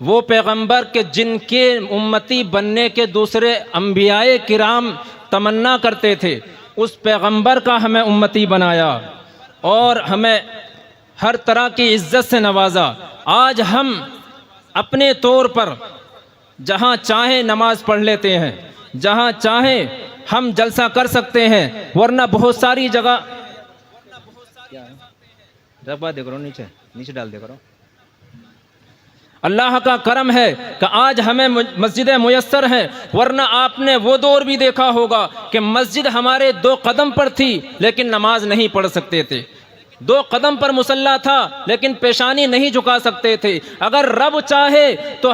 وہ پیغمبر کہ جن کے امتی بننے کے دوسرے انبیاء کرام تمنا کرتے تھے، اس پیغمبر کا ہمیں امتی بنایا اور ہمیں ہر طرح کی عزت سے نوازا۔ آج ہم اپنے طور پر جہاں چاہیں نماز پڑھ لیتے ہیں، جہاں چاہیں ہم جلسہ کر سکتے ہیں، ورنہ بہت ساری جگہ ربا دے کرو، نیچے ڈال دے کرو۔ اللہ کا کرم ہے کہ آج ہمیں مسجدیں میسر ہیں، ورنہ آپ نے وہ دور بھی دیکھا ہوگا کہ مسجد ہمارے 2 قدم پر تھی لیکن نماز نہیں پڑھ سکتے تھے، 2 قدم پر مصلی تھا لیکن پیشانی نہیں جھکا سکتے تھے۔ اگر رب چاہے تو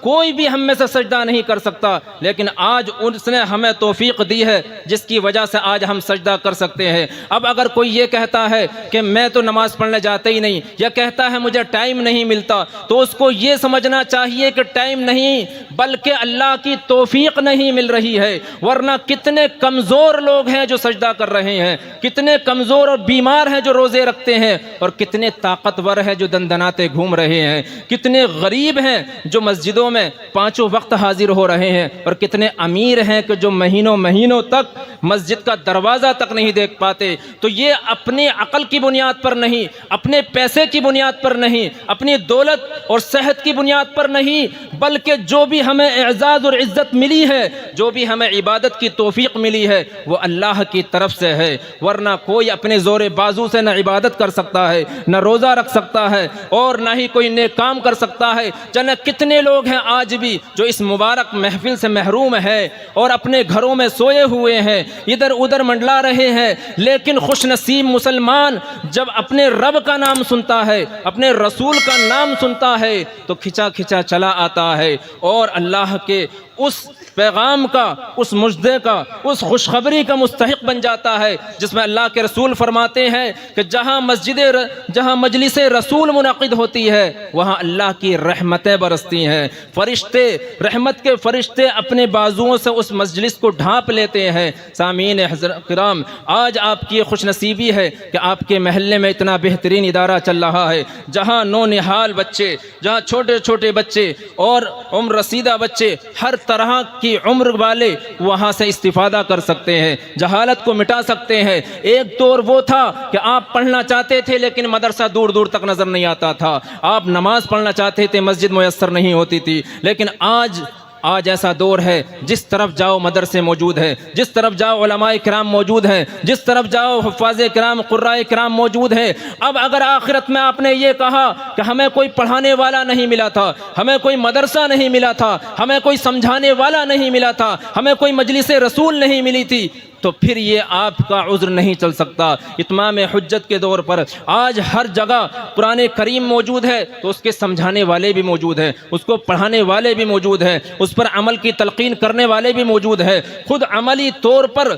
کوئی بھی ہم میں سے سجدہ نہیں کر سکتا، لیکن آج اس نے ہمیں توفیق دی ہے جس کی وجہ سے آج ہم سجدہ کر سکتے ہیں۔ اب اگر کوئی یہ کہتا ہے کہ میں تو نماز پڑھنے جاتا ہی نہیں، یا کہتا ہے مجھے ٹائم نہیں ملتا، تو اس کو یہ سمجھنا چاہیے کہ ٹائم نہیں بلکہ اللہ کی توفیق نہیں مل رہی ہے، ورنہ کتنے کمزور لوگ ہیں جو سجدہ کر رہے ہیں، کتنے کمزور اور بیمار ہیں جو روزے رکھتے ہیں، اور کتنے طاقتور ہیں جو دندناتے گھوم رہے ہیں، کتنے غریب ہیں جو مسجدوں میں 5 وقت حاضر ہو رہے ہیں، اور کتنے امیر ہیں کہ جو مہینوں تک مسجد کا دروازہ تک نہیں دیکھ پاتے۔ تو یہ اپنی عقل کی بنیاد پر نہیں، اپنے پیسے کی بنیاد پر نہیں، اپنی دولت اور صحت کی بنیاد پر نہیں، بلکہ جو بھی ہمیں اعزاز اور عزت ملی ہے، جو بھی ہمیں عبادت کی توفیق ملی ہے، وہ اللہ کی طرف سے ہے۔ ورنہ کوئی اپنے زور بازو سے نہ عبادت کر سکتا ہے، نہ روزہ رکھ سکتا ہے، اور نہ ہی کوئی نیک کام کر سکتا ہے۔ جانے کتنے لوگ ہیں آج بھی جو اس مبارک محفل سے محروم ہے اور اپنے گھروں میں سوئے ہوئے ہیں، ادھر ادھر منڈلا رہے ہیں، لیکن خوش نصیب مسلمان جب اپنے رب کا نام سنتا ہے، اپنے رسول کا نام سنتا ہے، تو کھچا کھچا چلا آتا ہے اور اللہ کے اس پیغام کا، اس مجدے کا، اس خوشخبری کا مستحق بن جاتا ہے، جس میں اللہ کے رسول فرماتے ہیں کہ جہاں مجلس رسول منعقد ہوتی ہے وہاں اللہ کی رحمتیں برستی ہیں، فرشتے، رحمت کے فرشتے اپنے بازوؤں سے اس مجلس کو ڈھانپ لیتے ہیں۔ سامعین کرام، آج آپ کی خوش نصیبی ہے کہ آپ کے محلے میں اتنا بہترین ادارہ چل رہا ہے، جہاں نونہال بچے، جہاں چھوٹے چھوٹے بچے اور عمر رسیدہ بچے، ہر طرح کی عمر والے وہاں سے استفادہ کر سکتے ہیں، جہالت کو مٹا سکتے ہیں۔ ایک دور وہ تھا کہ آپ پڑھنا چاہتے تھے لیکن مدرسہ دور دور تک نظر نہیں آتا تھا، آپ نماز پڑھنا چاہتے تھے مسجد میسر نہیں ہوتی تھی، لیکن آج ایسا دور ہے، جس طرف جاؤ مدرسے موجود ہیں، جس طرف جاؤ علماء کرام موجود ہیں، جس طرف جاؤ حفاظ کرام، قراء کرام موجود ہیں۔ اب اگر آخرت میں آپ نے یہ کہا کہ ہمیں کوئی پڑھانے والا نہیں ملا تھا، ہمیں کوئی مدرسہ نہیں ملا تھا، ہمیں کوئی سمجھانے والا نہیں ملا تھا، ہمیں کوئی مجلس رسول نہیں ملی تھی، تو پھر یہ آپ کا عذر نہیں چل سکتا۔ اتمام حجت کے دور پر آج ہر جگہ قرآن کریم موجود ہے تو اس کے سمجھانے والے بھی موجود ہیں، اس کو پڑھانے والے بھی موجود ہیں، اس پر عمل کی تلقین کرنے والے بھی موجود ہیں، خود عملی طور پر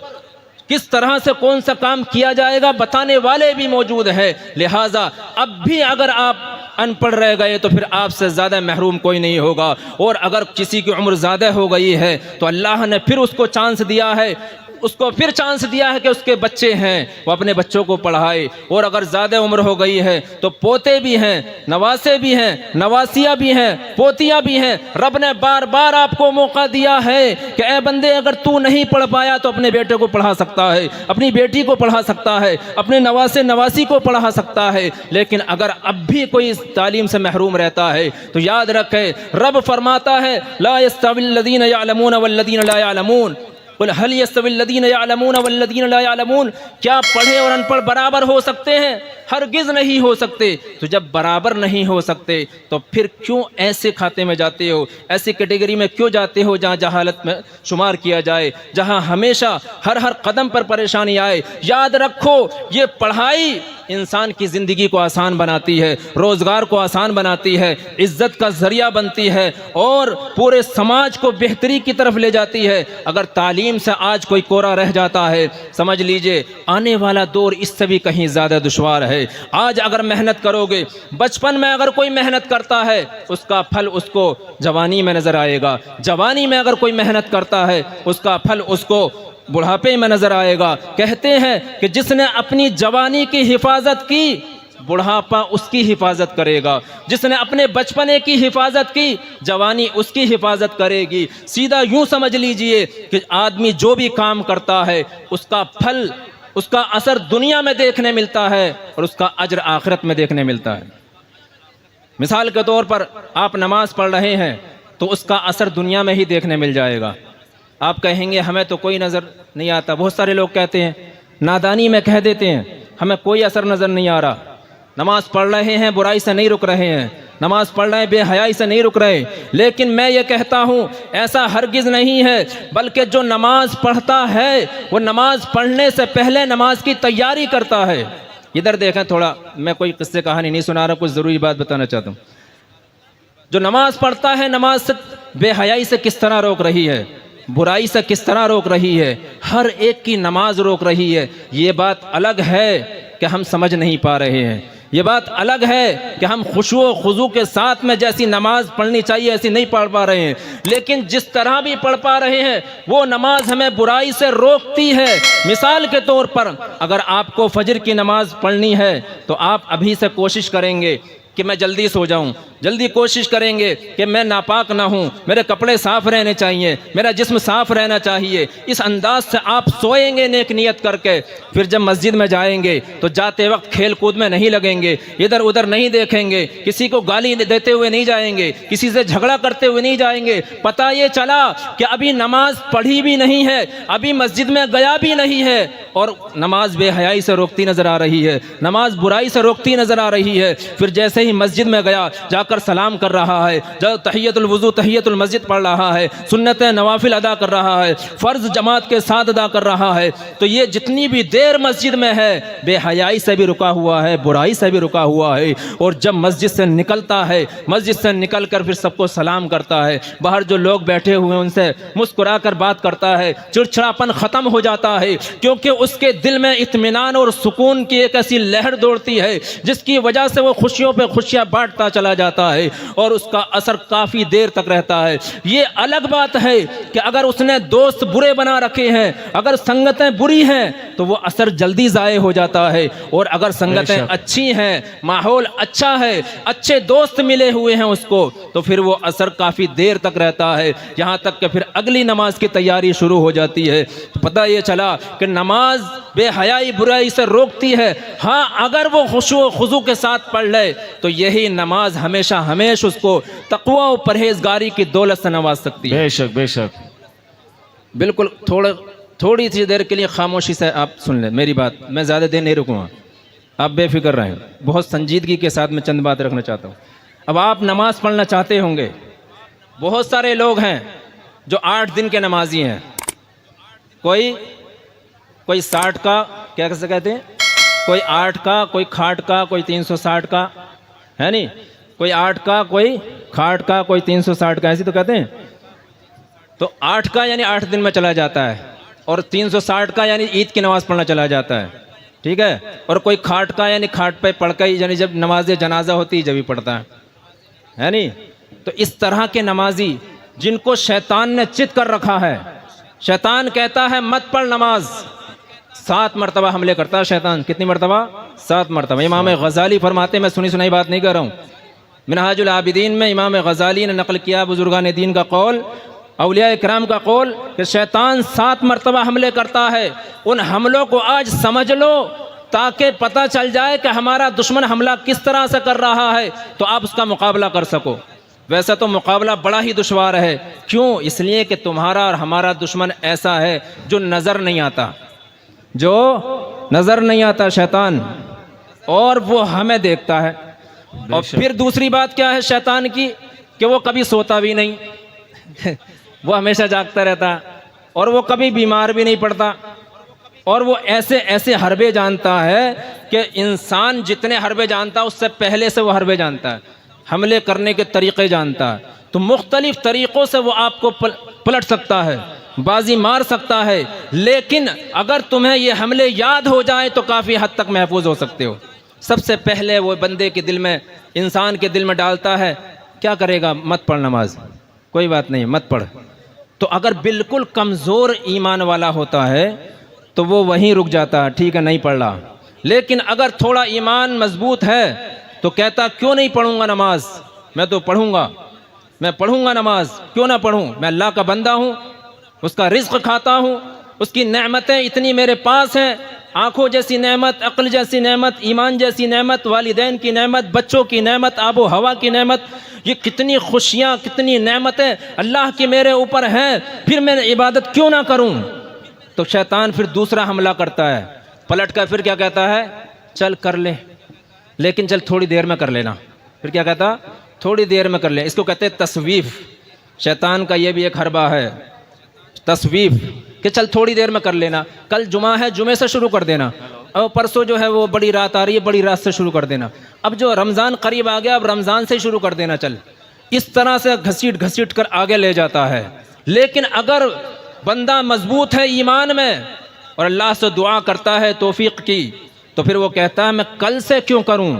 کس طرح سے کون سا کام کیا جائے گا بتانے والے بھی موجود ہیں۔ لہٰذا اب بھی اگر آپ ان پڑھ رہ گئے تو پھر آپ سے زیادہ محروم کوئی نہیں ہوگا، اور اگر کسی کی عمر زیادہ ہو گئی ہے تو اللہ نے پھر اس کو چانس دیا ہے، اس کو پھر چانس دیا ہے کہ اس کے بچے ہیں وہ اپنے بچوں کو پڑھائے، اور اگر زیادہ عمر ہو گئی ہے تو پوتے بھی ہیں، نواسے بھی ہیں، نواسیاں بھی ہیں، پوتیاں بھی ہیں۔ رب نے بار بار آپ کو موقع دیا ہے کہ اے بندے، اگر تو نہیں پڑھ پایا تو اپنے بیٹے کو پڑھا سکتا ہے، اپنی بیٹی کو پڑھا سکتا ہے، اپنے نواسے نواسی کو پڑھا سکتا ہے۔ لیکن اگر اب بھی کوئی اس تعلیم سے محروم رہتا ہے تو یاد رکھے، رب فرماتا ہے لا یستوی الذین یعلمون والذین لا یعلمون، قل هل يستوي الذين يعلمون والذين لا يعلمون، کیا پڑھے اور ان پڑھ برابر ہو سکتے ہیں؟ ہرگز نہیں ہو سکتے۔ تو جب برابر نہیں ہو سکتے تو پھر کیوں ایسے کھاتے میں جاتے ہو، ایسی کیٹیگری میں کیوں جاتے ہو جہاں جہالت میں شمار کیا جائے، جہاں ہمیشہ ہر قدم پر پریشانی آئے؟ یاد رکھو، یہ پڑھائی انسان کی زندگی کو آسان بناتی ہے، روزگار کو آسان بناتی ہے، عزت کا ذریعہ بنتی ہے، اور پورے سماج کو بہتری کی طرف لے جاتی ہے۔ اگر تعلیم سے آج کوئی کوڑا رہ جاتا ہے، سمجھ لیجئے آنے والا دور اس سے بھی کہیں زیادہ دشوار ہے۔ آج اگر محنت کرو گے، بچپن میں اگر کوئی محنت کرتا ہے اس کا پھل اس کو جوانی میں نظر آئے گا، جوانی میں اگر کوئی محنت کرتا ہے اس کا پھل اس کو بڑھاپے میں نظر آئے گا۔ کہتے ہیں کہ جس نے اپنی جوانی کی حفاظت کی بڑھاپا اس کی حفاظت کرے گا، جس نے اپنے بچپنے کی حفاظت کی جوانی اس کی حفاظت کرے گی۔ سیدھا یوں سمجھ لیجئے کہ آدمی جو بھی کام کرتا ہے اس کا پھل، اس کا اثر دنیا میں دیکھنے ملتا ہے اور اس کا اجر آخرت میں دیکھنے ملتا ہے۔ مثال کے طور پر آپ نماز پڑھ رہے ہیں تو اس کا اثر دنیا میں ہی دیکھنے مل جائے گا۔ آپ کہیں گے ہمیں تو کوئی نظر نہیں آتا، بہت سارے لوگ کہتے ہیں، نادانی میں کہہ دیتے ہیں ہمیں کوئی اثر نظر نہیں آ رہا، نماز پڑھ رہے ہیں برائی سے نہیں رک رہے ہیں، نماز پڑھ رہے ہیں بے حیائی سے نہیں رک رہے۔ لیکن میں یہ کہتا ہوں ایسا ہرگز نہیں ہے، بلکہ جو نماز پڑھتا ہے وہ نماز پڑھنے سے پہلے نماز کی تیاری کرتا ہے۔ ادھر دیکھیں تھوڑا، میں کوئی قصے کہانی نہیں سنا رہا، کچھ ضروری بات بتانا چاہتا ہوں۔ جو نماز پڑھتا ہے نماز سے بے حیائی سے کس طرح روک رہی ہے، برائی سے کس طرح روک رہی ہے، ہر ایک کی نماز روک رہی ہے۔ یہ بات الگ ہے کہ ہم سمجھ نہیں پا رہے ہیں، یہ بات الگ ہے کہ ہم خشوع و خضوع کے ساتھ میں جیسی نماز پڑھنی چاہیے ایسی نہیں پڑھ پا رہے ہیں، لیکن جس طرح بھی پڑھ پا رہے ہیں وہ نماز ہمیں برائی سے روکتی ہے۔ مثال کے طور پر اگر آپ کو فجر کی نماز پڑھنی ہے تو آپ ابھی سے کوشش کریں گے کہ میں جلدی سو جاؤں، جلدی کوشش کریں گے کہ میں ناپاک نہ ہوں، میرے کپڑے صاف رہنے چاہیے، میرا جسم صاف رہنا چاہیے۔ اس انداز سے آپ سوئیں گے نیک نیت کر کے، پھر جب مسجد میں جائیں گے تو جاتے وقت کھیل کود میں نہیں لگیں گے، ادھر ادھر نہیں دیکھیں گے، کسی کو گالی دیتے ہوئے نہیں جائیں گے، کسی سے جھگڑا کرتے ہوئے نہیں جائیں گے۔ پتہ یہ چلا کہ ابھی نماز پڑھی بھی نہیں ہے، ابھی مسجد میں گیا بھی نہیں ہے، اور نماز بے حیائی سے روکتی نظر آ رہی ہے، نماز برائی سے روکتی نظر آ رہی ہے۔ پھر جیسے ہی مسجد میں گیا، جا کر سلام کر رہا ہے، جب تحیۃ الوضو تحیۃ المسجد پڑھ رہا ہے، سنت نوافل ادا کر رہا ہے، فرض جماعت کے ساتھ ادا کر رہا ہے، تو یہ جتنی بھی دیر مسجد میں ہے بے حیائی سے بھی رکا ہوا ہے، برائی سے بھی رکا ہوا ہے۔ اور جب مسجد سے نکلتا ہے، مسجد سے نکل کر پھر سب کو سلام کرتا ہے، باہر جو لوگ بیٹھے ہوئے ہیں ان سے مسکرا کر بات کرتا ہے، چڑچڑاپن ختم ہو جاتا ہے، کیونکہ اس کے دل میں اطمینان اور سکون کی ایک ایسی لہر دوڑتی ہے جس کی وجہ سے وہ خوشیوں پہ خوشیاں بانٹتا چلا جاتا ہے اور اس کا اثر کافی دیر تک رہتا ہے۔ یہ الگ بات ہے کہ اگر اس نے دوست برے بنا رکھے ہیں، اگر سنگتیں بری ہیں تو وہ اثر جلدی ضائع ہو جاتا ہے، اور اگر سنگتیں اچھی ہیں، ماحول اچھا ہے، اچھے دوست ملے ہوئے ہیں اس کو، تو پھر وہ اثر کافی دیر تک رہتا ہے، یہاں تک کہ پھر اگلی نماز کی تیاری شروع ہو جاتی ہے۔ تو پتہ یہ چلا کہ نماز بے حیائی برائی سے روکتی ہے، ہاں اگر وہ خشوع و خضوع کے ساتھ پڑھ لے تو یہی نماز ہمیشہ اس کو تقوی و پرہیزگاری کی دولت سے نواز سکتی ہے۔ بے شک بے شک۔ بالکل تھوڑی سی دیر کے لیے خاموشی سے آپ سن لیں میری بات، میں زیادہ دیر نہیں رکوں گا، آپ بے فکر رہیں، بہت سنجیدگی کے ساتھ میں چند بات رکھنا چاہتا ہوں۔ اب آپ نماز پڑھنا چاہتے ہوں گے، بہت سارے لوگ ہیں جو 8 دن کے نمازی ہیں، کوئی 60 کا کیا کیسے کہتے ہیں، کوئی 8 کا، کوئی کھاٹ کا، کوئی 360 کا ہے نہیں، کوئی 8 کا، کوئی کھاٹ کا، کوئی 360 کا، ایسی تو کہتے ہیں۔ تو 8 کا یعنی 8 دن میں چلا جاتا ہے، اور 360 کا یعنی عید کی نماز پڑھنا چلا جاتا ہے، ٹھیک ہے، اور کوئی کھاٹ کا یعنی کھاٹ پہ پڑھ کے یعنی جب نماز جنازہ ہوتی ہے جب ہی پڑھتا ہے نہیں۔ تو اس طرح کے نمازی جن کو شیطان نے چت کر رکھا ہے، شیطان کہتا ہے مت پڑھ نماز، 7 مرتبہ حملے کرتا ہے شیطان، کتنی مرتبہ؟ 7 مرتبہ۔ امام غزالی فرماتے، میں سنی سنائی بات نہیں کر رہا ہوں، منہاج العابدین میں امام غزالی نے نقل کیا بزرگان دین کا قول، اولیاء اکرام کا قول، کہ شیطان 7 مرتبہ حملے کرتا ہے۔ ان حملوں کو آج سمجھ لو تاکہ پتہ چل جائے کہ ہمارا دشمن حملہ کس طرح سے کر رہا ہے، تو آپ اس کا مقابلہ کر سکو۔ ویسا تو مقابلہ بڑا ہی دشوار ہے، کیوں؟ اس لیے کہ تمہارا اور ہمارا دشمن ایسا ہے جو نظر نہیں آتا، جو نظر نہیں آتا شیطان، اور وہ ہمیں دیکھتا ہے۔ اور پھر دوسری بات کیا ہے شیطان کی، کہ وہ کبھی سوتا بھی نہیں وہ ہمیشہ جاگتا رہتا، اور وہ کبھی بیمار بھی نہیں پڑتا، اور وہ ایسے ایسے حربے جانتا ہے کہ انسان جتنے حربے جانتا اس سے پہلے سے وہ حربے جانتا ہے، حملے کرنے کے طریقے جانتا ہے۔ تو مختلف طریقوں سے وہ آپ کو پلٹ سکتا ہے، بازی مار سکتا ہے، لیکن اگر تمہیں یہ حملے یاد ہو جائیں تو کافی حد تک محفوظ ہو سکتے ہو۔ سب سے پہلے وہ بندے کے دل میں، انسان کے دل میں ڈالتا ہے، کیا کرے گا؟ مت پڑھ نماز، کوئی بات نہیں مت پڑھ۔ تو اگر بالکل کمزور ایمان والا ہوتا ہے تو وہ وہیں رک جاتا ہے، ٹھیک ہے نہیں پڑھ رہا۔ لیکن اگر تھوڑا ایمان مضبوط ہے تو کہتا کیوں نہیں پڑھوں گا نماز، میں تو پڑھوں گا، میں پڑھوں گا نماز، کیوں نہ پڑھوں، میں اللہ کا بندہ ہوں، اس کا رزق کھاتا ہوں، اس کی نعمتیں اتنی میرے پاس ہیں، آنکھوں جیسی نعمت، عقل جیسی نعمت، ایمان جیسی نعمت، والدین کی نعمت، بچوں کی نعمت، آب و ہوا کی نعمت، یہ کتنی خوشیاں، کتنی نعمتیں اللہ کی میرے اوپر ہیں، پھر میں عبادت کیوں نہ کروں؟ تو شیطان پھر دوسرا حملہ کرتا ہے، پلٹ کر پھر کیا کہتا ہے، چل کر لے، لیکن چل تھوڑی دیر میں کر لینا۔ پھر کیا کہتا، تھوڑی دیر میں کر لیں۔ اس کو کہتے ہیں تسویف۔ شیطان کا یہ بھی ایک حربہ ہے، تسویف، کہ چل تھوڑی دیر میں کر لینا، کل جمعہ ہے، جمعے سے شروع کر دینا، اور پرسوں جو ہے وہ بڑی رات آ رہی ہے، بڑی رات سے شروع کر دینا، اب جو رمضان قریب آ گیا، اب رمضان سے شروع کر دینا، چل۔ اس طرح سے گھسیٹ گھسیٹ کر آگے لے جاتا ہے۔ لیکن اگر بندہ مضبوط ہے ایمان میں اور اللہ سے دعا کرتا ہے توفیق کی، تو پھر وہ کہتا ہے میں کل سے کیوں کروں،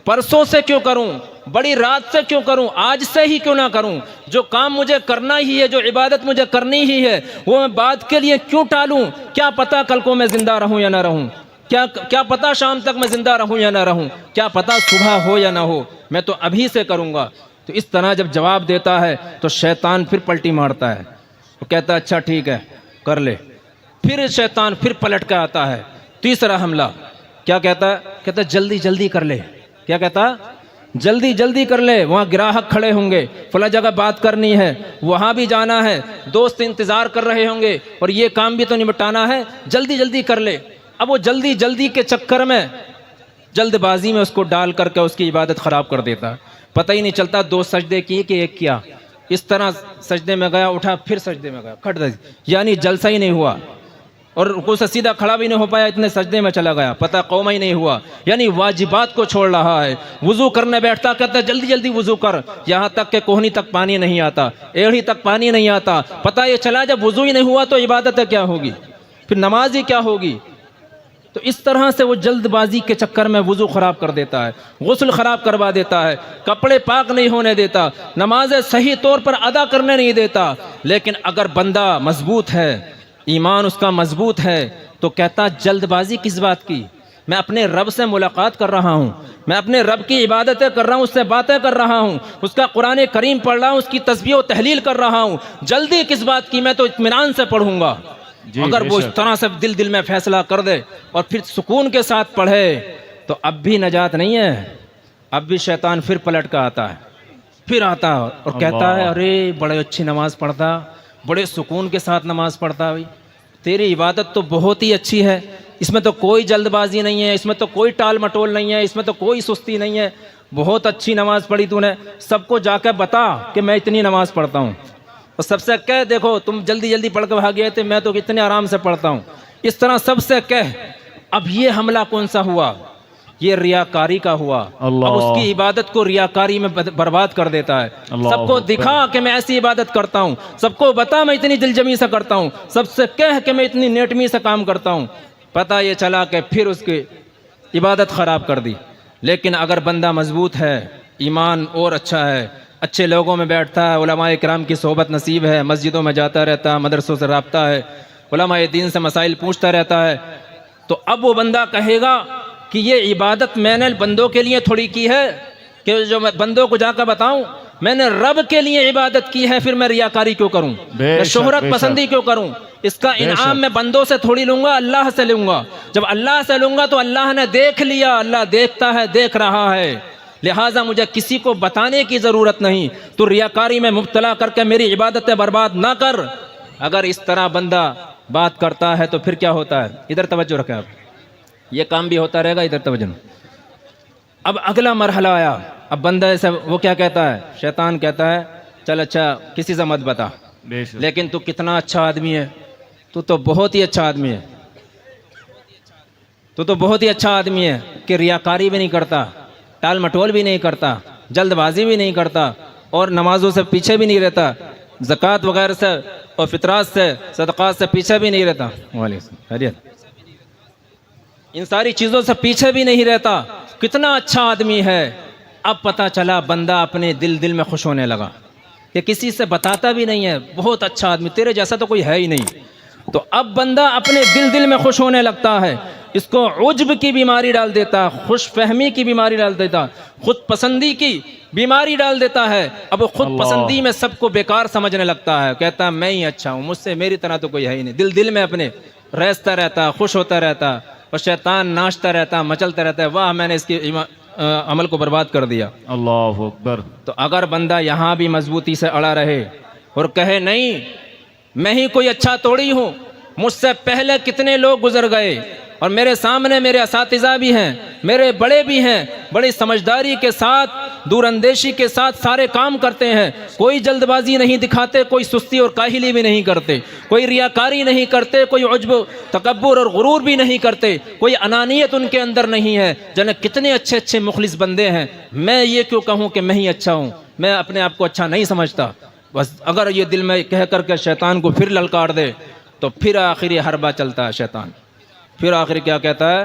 پرسوں سے کیوں کروں، بڑی رات سے کیوں کروں، آج سے ہی کیوں نہ کروں، جو کام مجھے کرنا ہی ہے، جو عبادت مجھے کرنی ہی ہے، وہ میں بعد کے لیے کیوں ٹالوں؟ کیا پتہ کل کو میں زندہ رہوں یا نہ رہوں، کیا پتہ شام تک میں زندہ رہوں یا نہ رہوں، کیا پتہ صبح ہو یا نہ ہو، میں تو ابھی سے کروں گا۔ تو اس طرح جب جواب دیتا ہے تو شیطان پھر پلٹی مارتا ہے، وہ کہتا ہے اچھا ٹھیک ہے کر لے۔ پھر شیطان پھر پلٹ کے آتا ہے، تیسرا حملہ، کیا کہتا ہے، کہتا ہے جلدی جلدی کر لے۔ کیا کہتا، جلدی جلدی کر لے، وہاں گراہک کھڑے ہوں گے، فلاں جگہ بات کرنی ہے، وہاں بھی جانا ہے، دوست انتظار کر رہے ہوں گے، اور یہ کام بھی تو نمٹانا ہے، جلدی جلدی کر لے۔ اب وہ جلدی جلدی کے چکر میں، جلد بازی میں اس کو ڈال کر کے اس کی عبادت خراب کر دیتا ہے، پتہ ہی نہیں چلتا 2 سجدے کیے کہ 1 کیا، اس طرح سجدے میں گیا، اٹھا، پھر سجدے میں گیا، کھٹ دے، یعنی جلسہ ہی نہیں ہوا، اور رکوع سے سیدھا کھڑا بھی نہیں ہو پایا، اتنے سجدے میں چلا گیا، پتہ قوم ہی نہیں ہوا، یعنی واجبات کو چھوڑ رہا ہے۔ وضو کرنے بیٹھتا کہتا ہے جلدی جلدی وضو کر، یہاں تک کہ کوہنی تک پانی نہیں آتا، ایڑھی تک پانی نہیں آتا، پتہ یہ چلا جب وضو ہی نہیں ہوا تو عبادت کیا ہوگی، پھر نماز ہی کیا ہوگی۔ تو اس طرح سے وہ جلد بازی کے چکر میں وضو خراب کر دیتا ہے، غسل خراب کروا دیتا ہے، کپڑے پاک نہیں ہونے دیتا، نمازیں صحیح طور پر ادا کرنے نہیں دیتا۔ لیکن اگر بندہ مضبوط ہے، ایمان اس کا مضبوط ہے، تو کہتا جلد بازی کس بات کی، میں اپنے رب سے ملاقات کر رہا ہوں، میں اپنے رب کی عبادتیں کر رہا ہوں، اس سے باتیں کر رہا ہوں، اس کا قرآن کریم پڑھ رہا ہوں، اس کی تسبیح و تحلیل کر رہا ہوں، جلدی کس بات کی، میں تو اطمینان سے پڑھوں گا۔ اگر وہ اس طرح سے دل میں فیصلہ کر دے اور پھر سکون کے ساتھ پڑھے تو اب بھی نجات نہیں ہے، اب بھی شیطان پھر پلٹ کا آتا ہے، پھر آتا اور کہتا ہے ارے بڑے اچھی نماز پڑھتا، بڑے سکون کے ساتھ نماز پڑھتا، بھائی تیری عبادت تو بہت ہی اچھی ہے، اس میں تو کوئی جلد بازی نہیں ہے، اس میں تو کوئی ٹال مٹول نہیں ہے، اس میں تو کوئی سستی نہیں ہے، بہت اچھی نماز پڑھی تو نے، سب کو جا کے بتا کہ میں اتنی نماز پڑھتا ہوں، اور سب سے کہہ دیکھو تم جلدی جلدی پڑھ کے بھاگ گئے تھے، میں تو کتنے آرام سے پڑھتا ہوں، اس طرح سب سے کہہ۔ اب یہ حملہ کون سا ہوا، یہ ریاکاری کا ہوا، اب اس کی عبادت کو ریاکاری میں برباد کر دیتا ہے، سب کو دکھا کہ میں ایسی عبادت کرتا ہوں، سب کو بتا میں اتنی دل جمی سے کرتا ہوں، سب سے کہہ کہ میں اتنی نیٹمی سے کام کرتا ہوں، پتہ یہ چلا کہ پھر اس کی عبادت خراب کر دی۔ لیکن اگر بندہ مضبوط ہے، ایمان اور اچھا ہے، اچھے لوگوں میں بیٹھتا ہے، علماء کرام کی صحبت نصیب ہے، مسجدوں میں جاتا رہتا ہے، مدرسوں سے رابطہ ہے، علماء دین سے مسائل پوچھتا رہتا ہے، تو اب وہ بندہ کہے گا کہ یہ عبادت میں نے بندوں کے لیے تھوڑی کی ہے کہ جو میں بندوں کو جا کر بتاؤں، میں نے رب کے لیے عبادت کی ہے، پھر میں ریاکاری کیوں کروں، میں شہرت پسندی کیوں کروں، اس کا انعام میں بندوں سے تھوڑی لوں گا، اللہ سے لوں گا، جب اللہ سے لوں گا تو اللہ نے دیکھ لیا، اللہ دیکھتا ہے، دیکھ رہا ہے، لہٰذا مجھے کسی کو بتانے کی ضرورت نہیں، تو ریاکاری میں مبتلا کر کے میری عبادتیں برباد نہ کر۔ اگر اس طرح بندہ بات کرتا ہے تو پھر کیا ہوتا ہے، ادھر توجہ رکھیں آپ، یہ کام بھی ہوتا رہے گا، ادھر توجہ۔ اب اگلا مرحلہ آیا، اب بندہ سے وہ کیا کہتا ہے، شیطان کہتا ہے چل اچھا کسی سے مت بتا، لیکن تو کتنا اچھا آدمی ہے، تو بہت ہی اچھا آدمی ہے، تو بہت ہی اچھا آدمی ہے کہ ریاکاری بھی نہیں کرتا، ٹال مٹول بھی نہیں کرتا، جلد بازی بھی نہیں کرتا، اور نمازوں سے پیچھے بھی نہیں رہتا، زکوٰۃ وغیرہ سے اور فطرات سے صدقات سے پیچھے بھی نہیں رہتا، ان ساری چیزوں سے پیچھے بھی نہیں رہتا، کتنا اچھا آدمی ہے۔ اب پتہ چلا بندہ اپنے دل میں خوش ہونے لگا کہ کسی سے بتاتا بھی نہیں ہے، بہت اچھا آدمی، تیرے جیسا تو کوئی ہے ہی نہیں، تو اب بندہ اپنے دل میں خوش ہونے لگتا ہے، اس کو عجب کی بیماری ڈال دیتا، خوش فہمی کی بیماری ڈال دیتا، خود پسندی کی بیماری ڈال دیتا ہے۔ اب وہ خود پسندی میں سب کو بیکار سمجھنے لگتا ہے، کہتا ہے میں ہی اچھا ہوں، مجھ سے میری طرح تو کوئی ہے ہی نہیں، دل میں اپنے ریستا رہتا، خوش ہوتا رہتا، اور شیطان ناچتا رہتا، مچلتا رہتا ہے، واہ میں نے اس کی عمل کو برباد کر دیا۔ اللہ اکبر۔ تو اگر بندہ یہاں بھی مضبوطی سے اڑا رہے اور کہے نہیں میں ہی کوئی اچھا توڑی ہوں، مجھ سے پہلے کتنے لوگ گزر گئے اور میرے سامنے میرے اساتذہ بھی ہیں، میرے بڑے بھی ہیں، بڑی سمجھداری کے ساتھ دور اندیشی کے ساتھ سارے کام کرتے ہیں، کوئی جلد بازی نہیں دکھاتے، کوئی سستی اور کاہلی بھی نہیں کرتے، کوئی ریاکاری نہیں کرتے، کوئی عجب تکبر اور غرور بھی نہیں کرتے، کوئی انانیت ان کے اندر نہیں ہے، جنہیں کتنے اچھے اچھے مخلص بندے ہیں، میں یہ کیوں کہوں کہ میں ہی اچھا ہوں، میں اپنے آپ کو اچھا نہیں سمجھتا۔ بس اگر یہ دل میں کہہ کر کے شیطان کو پھر للکار دے تو پھر آخری حربہ چلتا ہے شیطان، پھر آخر کیا کہتا ہے،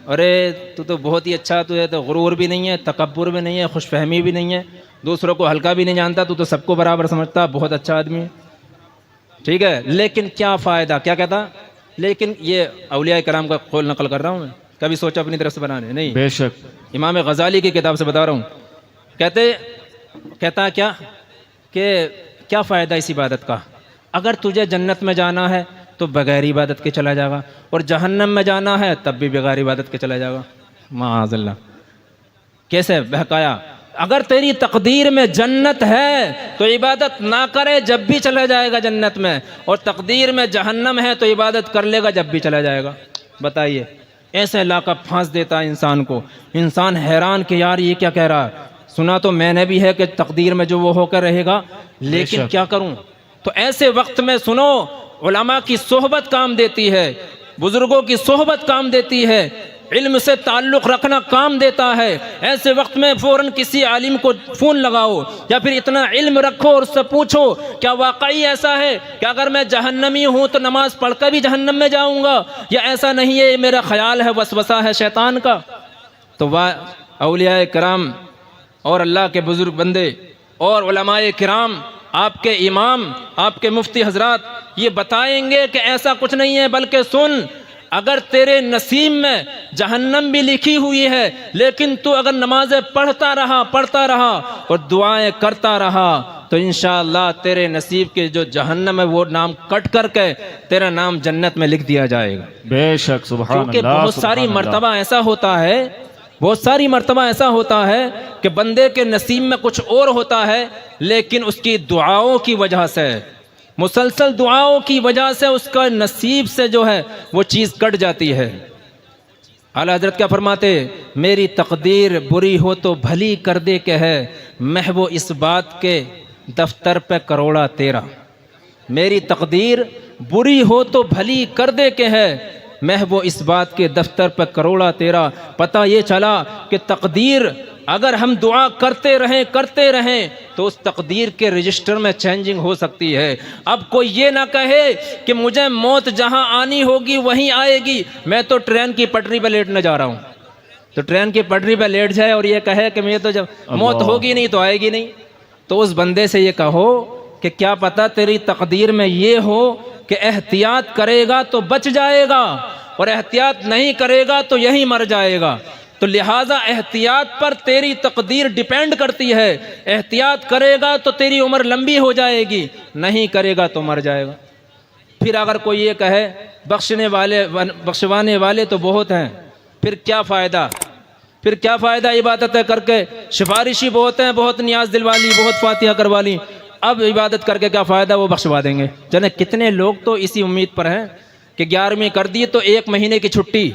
ارے تو بہت ہی اچھا، تو غرور بھی نہیں ہے، تکبر بھی نہیں ہے، خوش فہمی بھی نہیں ہے، دوسروں کو ہلکا بھی نہیں جانتا، تو سب کو برابر سمجھتا، بہت اچھا آدمی ہے، ٹھیک ہے، لیکن کیا فائدہ، کیا کہتا، لیکن یہ اولیاء کرام کا قول نقل کر رہا ہوں میں، کبھی سوچا اپنی طرف سے بنانے نہیں، بے شک امام غزالی کی کتاب سے بتا رہا ہوں، کہتا کیا کہ کیا فائدہ اس عبادت کا، اگر تجھے جنت میں جانا ہے تو بغیر عبادت کے چلا جائے گا، اور جہنم میں جانا ہے تب بھی بغیر عبادت کے چلا جائے گا، معاذ اللہ، کیسے بہکایا، اگر تیری تقدیر میں جنت ہے تو عبادت نہ کرے جب بھی چلا جائے گا جنت میں، اور تقدیر میں جہنم ہے تو عبادت کر لے گا جب بھی چلا جائے گا۔ بتائیے، ایسے لا کر پھانس دیتا ہے انسان کو، انسان حیران کہ یار یہ کیا کہہ رہا ہے، سنا تو میں نے بھی ہے کہ تقدیر میں جو وہ ہو کر رہے گا، لیکن کیا کروں۔ تو ایسے وقت میں سنو، علماء کی صحبت کام دیتی ہے، بزرگوں کی صحبت کام دیتی ہے، علم سے تعلق رکھنا کام دیتا ہے۔ ایسے وقت میں فوراً کسی عالم کو فون لگاؤ، یا پھر اتنا علم رکھو اور اس سے پوچھو کیا واقعی ایسا ہے کہ اگر میں جہنمی ہوں تو نماز پڑھ کر بھی جہنم میں جاؤں گا، یا ایسا نہیں ہے، یہ میرا خیال ہے، وسوسہ ہے شیطان کا۔ تو اولیاء کرام اور اللہ کے بزرگ بندے اور علماء کرام، آپ کے امام، آپ کے مفتی حضرات یہ بتائیں گے کہ ایسا کچھ نہیں ہے، بلکہ سن، اگر تیرے نصیب میں جہنم بھی لکھی ہوئی ہے، لیکن تو اگر نمازیں پڑھتا رہا اور دعائیں کرتا رہا تو انشاءاللہ تیرے نصیب کے جو جہنم ہے وہ نام کٹ کر کے تیرا نام جنت میں لکھ دیا جائے گا۔ بے شک، سبحان اللہ۔ کیونکہ بہت ساری مرتبہ ایسا ہوتا ہے کہ بندے کے نصیب میں کچھ اور ہوتا ہے، لیکن اس کی دعاؤں کی وجہ سے، مسلسل دعاؤں کی وجہ سے اس کا نصیب سے جو ہے وہ چیز کٹ جاتی ہے۔ اعلیٰ حضرت کیا فرماتے، میری تقدیر بری ہو تو بھلی کر دے کہ ہے، محو اس بات کے دفتر پہ کروڑا تیرا۔ میری تقدیر بری ہو تو بھلی کر دے کہ ہے، محو اس بات کے دفتر پہ کروڑا تیرا۔ پتہ یہ چلا کہ تقدیر اگر ہم دعا کرتے رہیں تو اس تقدیر کے رجسٹر میں چینجنگ ہو سکتی ہے۔ اب کوئی یہ نہ کہے کہ مجھے موت جہاں آنی ہوگی وہیں آئے گی، میں تو ٹرین کی پٹری پہ لیٹنے جا رہا ہوں، تو ٹرین کی پٹری پہ لیٹ جائے اور یہ کہے کہ مجھے تو جب موت ہوگی نہیں تو آئے گی نہیں، تو اس بندے سے یہ کہو کہ کیا پتہ تیری تقدیر میں یہ ہو کہ احتیاط کرے گا تو بچ جائے گا، اور احتیاط نہیں کرے گا تو یہیں مر جائے گا۔ تو لہٰذا احتیاط پر تیری تقدیر ڈیپینڈ کرتی ہے، احتیاط کرے گا تو تیری عمر لمبی ہو جائے گی، نہیں کرے گا تو مر جائے گا۔ پھر اگر کوئی یہ کہے بخشوانے والے تو بہت ہیں، پھر کیا فائدہ عبادتیں کر کے، سفارشی بہت ہیں، بہت نیاز دل والی، بہت فاتحہ کروا لی، اب عبادت کر کے کیا فائدہ، وہ بخشوا دیں گے۔ جانے کتنے لوگ تو اسی امید پر ہیں کہ 11ویں کر دی تو 1 مہینے کی چھٹی،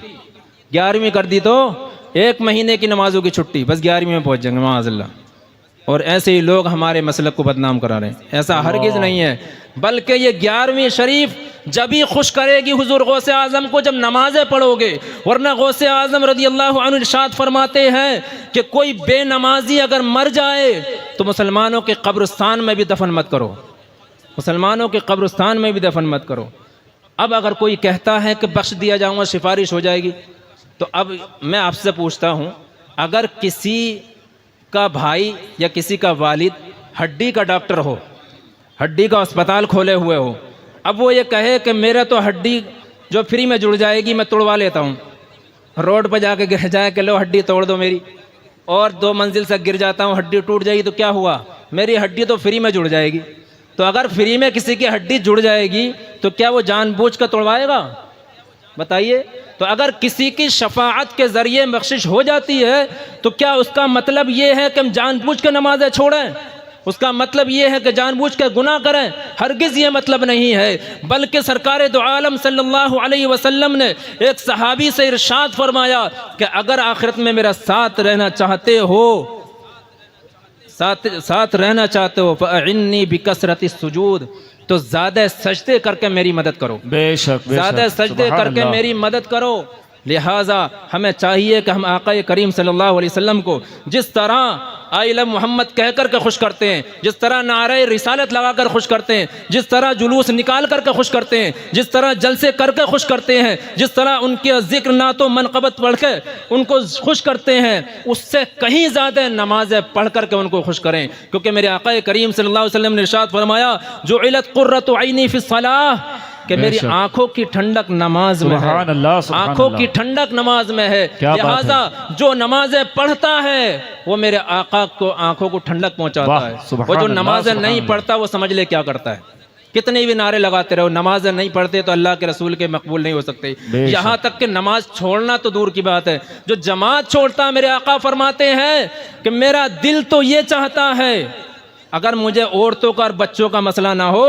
11ویں کر دی تو 1 مہینے کی نمازوں کی چھٹی، بس 11ویں میں پہنچ جائیں گے، معاذ اللہ۔ اور ایسے ہی لوگ ہمارے مسلک کو بدنام کرا رہے ہیں، ایسا ہرگز نہیں ہے، بلکہ یہ 11ویں شریف جب ہی خوش کرے گی حضور غوث اعظم کو جب نمازیں پڑھو گے، ورنہ غوث اعظم رضی اللہ عنہ ارشاد فرماتے ہیں کہ کوئی بے نمازی اگر مر جائے تو مسلمانوں کے قبرستان میں بھی دفن مت کرو، مسلمانوں کے قبرستان میں بھی دفن مت کرو۔ اب اگر کوئی کہتا ہے کہ بخش دیا جاؤں گا، سفارش ہو جائے گی، تو اب میں آپ سے پوچھتا ہوں، اگر کسی کا بھائی یا کسی کا والد ہڈی کا ڈاکٹر ہو، ہڈی کا اسپتال کھولے ہوئے ہو، اب وہ یہ کہے کہ میرا تو ہڈی جو فری میں جڑ جائے گی میں توڑوا لیتا ہوں، روڈ پہ جا کے گر جائے کہ لو ہڈی توڑ دو میری، اور 2 منزل سے گر جاتا ہوں ہڈی ٹوٹ جائے گی تو کیا ہوا؟ میری ہڈی تو فری میں جڑ جائے گی۔ تو اگر فری میں کسی کی ہڈی جڑ جائے گی تو کیا وہ جان بوجھ کر توڑوائے گا؟ بتائیے۔ تو اگر کسی کی شفاعت کے ذریعے بخشش ہو جاتی ہے تو کیا اس کا مطلب یہ ہے کہ ہم جان بوجھ کے نمازیں چھوڑیں؟ اس کا مطلب یہ ہے کہ جان بوجھ کے گناہ کریں؟ ہرگز یہ مطلب نہیں ہے، بلکہ سرکار دو عالم صلی اللہ علیہ وسلم نے ایک صحابی سے ارشاد فرمایا کہ اگر آخرت میں میرا ساتھ رہنا چاہتے ہو فَأَعِنِّي بِكَثْرَةِ السُّجُودِ، تو زیادہ سجدے کر کے میری مدد کرو، بے شک زیادہ سجدے سبحان کر کے اللہ۔ میری مدد کرو۔ لہٰذا ہمیں چاہیے کہ ہم آقا کریم صلی اللہ علیہ وسلم کو جس طرح آئی لو محمد کہہ کر کے خوش کرتے ہیں، جس طرح نعرہ رسالت لگا کر خوش کرتے ہیں، جس طرح جلوس نکال کر کے خوش کرتے ہیں، جس طرح جلسے کر کے خوش کرتے ہیں، جس طرح ان کے ذکر نعت و منقبت پڑھ کے ان کو خوش کرتے ہیں، اس سے کہیں زیادہ نمازیں پڑھ کر کے ان کو خوش کریں، کیونکہ میرے آقا کریم صلی اللہ علیہ وسلم نے ارشاد فرمایا جعلت قرۃ عینی فی الصلاۃ، کہ میری آنکھوں کی ٹھنڈک نماز میں ہے، سبحان اللہ، سبحان آنکھوں اللہ۔ کی ٹھنڈک نماز میں ہے۔ کیا بات ہے۔ لہٰذا جو نمازیں پڑھتا ہے وہ میرے آقا کو آنکھوں کو ٹھنڈک پہنچاتا واہ، ہے، سبحان وہ جو اللہ، نمازیں سبحان نہیں اللہ۔ پڑھتا وہ سمجھ لے کیا کرتا ہے۔ کتنے بھی نعرے لگاتے رہو، نمازیں نہیں پڑھتے تو اللہ کے رسول کے مقبول نہیں ہو سکتے، بے شک۔ یہاں تک کہ نماز چھوڑنا تو دور کی بات ہے، جو جماعت چھوڑتا ہے، میرے آقا فرماتے ہیں کہ میرا دل تو یہ چاہتا ہے، اگر مجھے عورتوں کا اور بچوں کا مسئلہ نہ ہو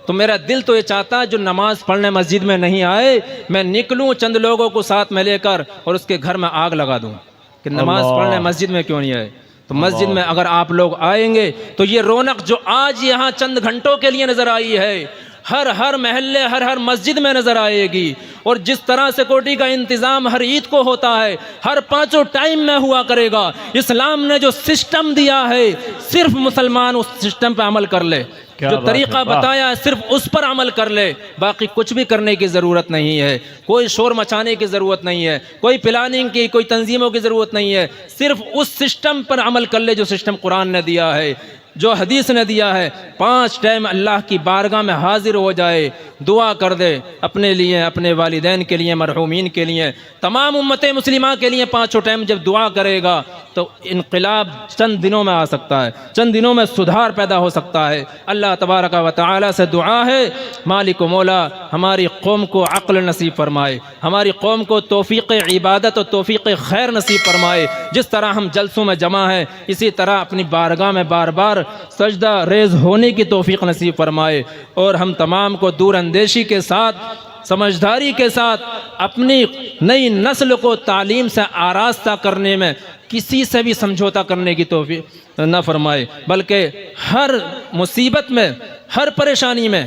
تو میرا دل تو یہ چاہتا ہے جو نماز پڑھنے مسجد میں نہیں آئے میں نکلوں چند لوگوں کو ساتھ میں لے کر اور اس کے گھر میں آگ لگا دوں کہ نماز اللہ۔ پڑھنے مسجد میں کیوں نہیں آئے۔ تو مسجد میں اگر آپ لوگ آئیں گے تو یہ رونق جو آج یہاں چند گھنٹوں کے لیے نظر آئی ہے ہر محلے ہر مسجد میں نظر آئے گی، اور جس طرح سیکورٹی کا انتظام ہر عید کو ہوتا ہے ہر 5 ٹائم میں ہوا کرے گا۔ اسلام نے جو سسٹم دیا ہے صرف مسلمان اس سسٹم پہ عمل کر لے، جو طریقہ بتایا ہے صرف اس پر عمل کر لے، باقی کچھ بھی کرنے کی ضرورت نہیں ہے، کوئی شور مچانے کی ضرورت نہیں ہے، کوئی پلاننگ کی، کوئی تنظیموں کی ضرورت نہیں ہے، صرف اس سسٹم پر عمل کر لے جو سسٹم قرآن نے دیا ہے، جو حدیث نے دیا ہے۔ 5 ٹائم اللہ کی بارگاہ میں حاضر ہو جائے، دعا کر دے اپنے لیے، اپنے والدین کے لیے، مرحومین کے لیے، تمام امت مسلمہ کے لیے 5 ٹائم جب دعا کرے گا تو انقلاب چند دنوں میں آ سکتا ہے، چند دنوں میں سدھار پیدا ہو سکتا ہے۔ اللہ تبارک و تعالی سے دعا ہے مالک و مولا ہماری قوم کو عقل نصیب فرمائے، ہماری قوم کو توفیق عبادت اور توفیق خیر نصیب فرمائے۔ جس طرح ہم جلسوں میں جمع ہیں اسی طرح اپنی بارگاہ میں بار بار سجدہ ریز ہونے کی توفیق نصیب فرمائے، اور ہم تمام کو دور اندیشی کے ساتھ، سمجھداری کے ساتھ اپنی نئی نسل کو تعلیم سے آراستہ کرنے میں کسی سے بھی سمجھوتا کرنے کی توفیق نہ فرمائے، بلکہ ہر مصیبت میں، ہر پریشانی میں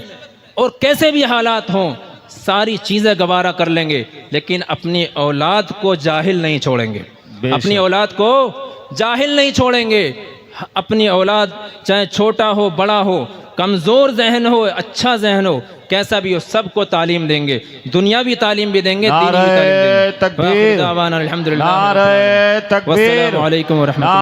اور کیسے بھی حالات ہوں ساری چیزیں گوارا کر لیں گے، لیکن اپنی اولاد کو جاہل نہیں چھوڑیں گے، اپنی اولاد کو جاہل نہیں چھوڑیں گے۔ اپنی اولاد چاہے چھوٹا ہو بڑا ہو، کمزور ذہن ہو اچھا ذہن ہو، کیسا بھی ہو، سب کو تعلیم دیں گے، دنیاوی تعلیم بھی دیں گے، دینی بھی تعلیم دیں گے۔ نعرہ تکبیر، وآخر دعوانا الحمدللہ، نعرہ تکبیر، والسلام علیکم ورحمۃ اللہ۔